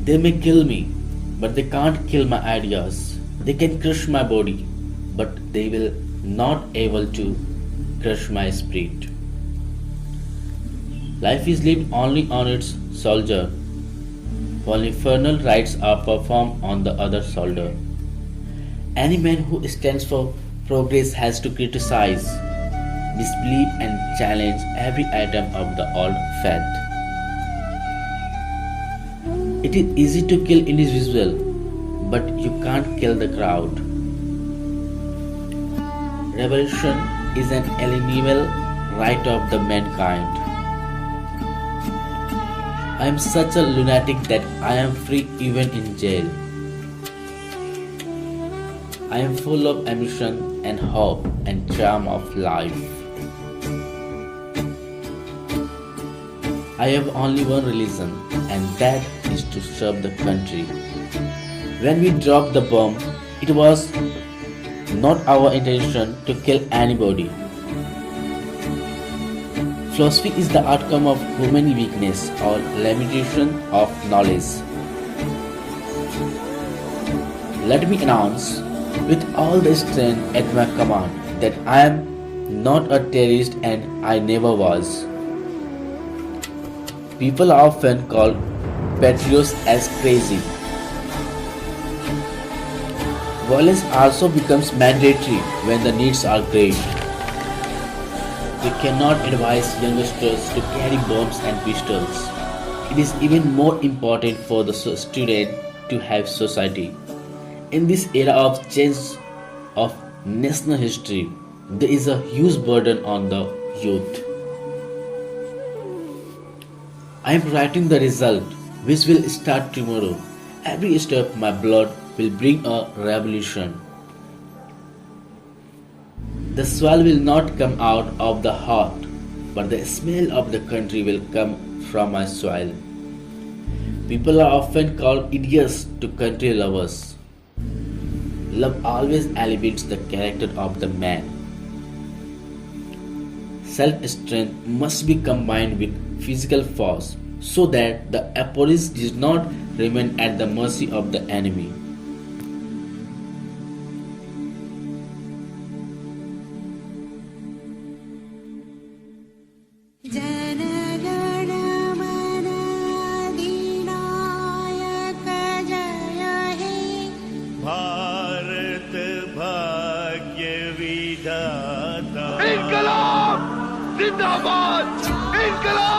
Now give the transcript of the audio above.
They may kill me, but they can't kill my ideas. They can crush my body, but they will not able to crush my spirit. Life is lived only on its soldier, while infernal rites are performed on the other shoulder. Any man who stands for progress has to criticize, disbelieve and challenge every item of the old faith. It is easy to kill individual, but you can't kill the crowd. Revolution is an inalienable right of the mankind. I am such a lunatic that I am free even in jail. I am full of ambition and hope and charm of life. I have only one religion, and that is to serve the country. When we dropped the bomb, it was not our intention to kill anybody. Philosophy is the outcome of human weakness or limitation of knowledge. Let me announce with all the strength at my command that I am not a terrorist and I never was. People are often called patriots as crazy. Violence also becomes mandatory when the needs are great. We cannot advise youngsters to carry bombs and pistols. It is even more important for the student to have society. In this era of change of national history, there is a huge burden on the youth. I am writing the result, which will start tomorrow. Every step of my blood will bring a revolution. The soil will not come out of the heart, but the smell of the country will come from my soil. People are often called idiots to country lovers. Love always elevates the character of the man. Self-strength must be combined with physical force so that the opponent does not remain at the mercy of the enemy. इनकलाब जिंदाबाद इनकलाब